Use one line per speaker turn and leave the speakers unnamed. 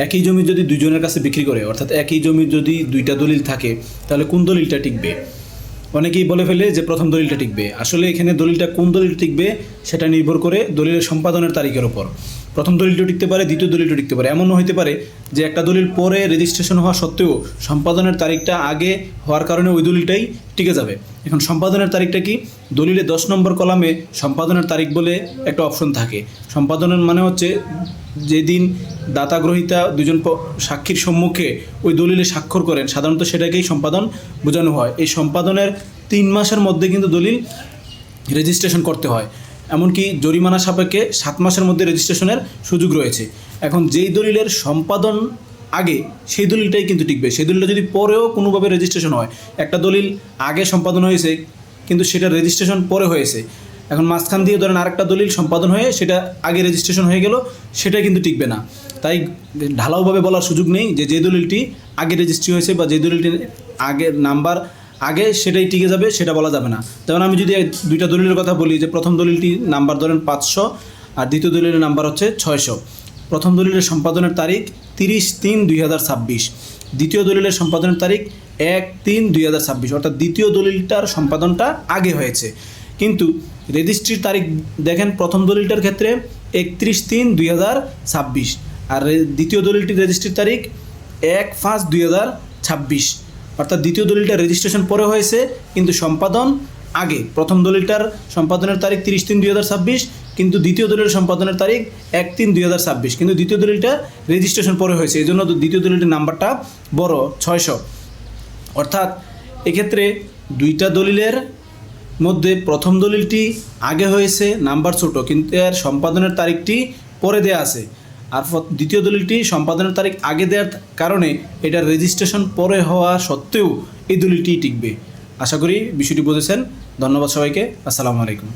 একই জমি যদি দুজনের কাছে বিক্রি করে, অর্থাৎ একই জমি যদি দুইটা দলিল থাকে, তাহলে কোন দলিলটা টিকবে? অনেকেই বলে ফেলে যে প্রথম দলিলটা টিকবে। আসলে এখানে দলিলটা কোন দলিল টিকবে সেটা নির্ভর করে দলিলের সম্পাদনের তারিখের ওপর। প্রথম দলিলটা টিকতে পারে, দ্বিতীয় দলিলটা টিকতে পারে। এমনও হতে পারে যে একটা দলিল পরে রেজিস্ট্রেশন হওয়া সত্ত্বেও সম্পাদনের তারিখটা আগে হওয়ার কারণে ওই দলিলটাই টিকে যাবে। এখন সম্পাদনের তারিখটা কি? দলিলে 10 নম্বর কলামে সম্পাদনের তারিখ বলে একটা অপশন থাকে। সম্পাদনের মানে হচ্ছে যেদিন দাতা গ্রহীতা দুজন সাক্ষীর সম্মুখে ওই দলিলে স্বাক্ষর করেন, সাধারণত সেটাকেই সম্পাদন বোঝানো হয়। এই সম্পাদনের 3 মাসের মধ্যে কিন্তু দলিল রেজিস্ট্রেশন করতে হয়। এমনকি জরিমানা সাপেক্ষে 7 মাসের মধ্যে রেজিস্ট্রেশনের সুযোগ রয়েছে। এখন যেই দলিলের সম্পাদন আগে সেই দলিলটাই কিন্তু টিকবে। সেই দলিলটা যদি পরেও কোনোভাবে রেজিস্ট্রেশন হয়, একটা দলিল আগে সম্পাদন হয়েছে কিন্তু সেটা রেজিস্ট্রেশন পরে হয়েছে, এখন মাঝখান দিয়ে ধরেন আরেকটা দলিল সম্পাদন হয়ে সেটা আগে রেজিস্ট্রেশন হয়ে গেল, সেটা কিন্তু টিকবে না। তাই ঢালাওভাবে বলার সুযোগ নেই যে যে দলিলটি আগে রেজিস্ট্রি হয়েছে বা যে দলিলটি আগের নাম্বার আগে সেটাই টিকে যাবে, সেটা বলা যাবে না। যেমন আমি যদি দুইটা দলিলের কথা বলি, যে প্রথম দলিলটি নাম্বার ধরেন 500 আর দ্বিতীয় দলিলের নাম্বার হচ্ছে 600। প্রথম দলিলের সম্পাদনের তারিখ 30/3/2026, দ্বিতীয় দলিলের সম্পাদনের তারিখ 1/3/2026, অর্থাৎ দ্বিতীয় দলিলটার সম্পাদনটা আগে হয়েছে। কিন্তু রেজিস্ট্রির তারিখ দেখেন প্রথম দলিলটার ক্ষেত্রে 31/3/2026, আর দ্বিতীয় দলিলটির রেজিস্ট্রির তারিখ 1/5/2026, অর্থাৎ দ্বিতীয় দলিলটা রেজিস্ট্রেশন পরে হয়েছে কিন্তু সম্পাদন আগে। প্রথম দলিলটার সম্পাদনের তারিখ 30/3/2026, কিন্তু দ্বিতীয় দলিলের সম্পাদনের তারিখ 1/3/2026, কিন্তু দ্বিতীয় দলিলটা রেজিস্ট্রেশন পরে হয়েছে, এই জন্য দ্বিতীয় দলিলটির নাম্বারটা বড় 600। অর্থাৎ এক্ষেত্রে দুইটা দলিলের মধ্যে প্রথম দলিলটি আগে হয়েছে, নাম্বার ছোট, কিন্তু এর সম্পাদনের তারিখটি পরে দেয়া আছে। আর দ্বিতীয় দলিলটি সম্পাদনের তারিখ আগে দেওয়ার কারণে এটার রেজিস্ট্রেশন পরে হওয়া সত্ত্বেও এই দলিলটি টিকবে। আশা করি বিষয়টি বুঝেছেন। ধন্যবাদ সবাইকে। আসসালামু আলাইকুম।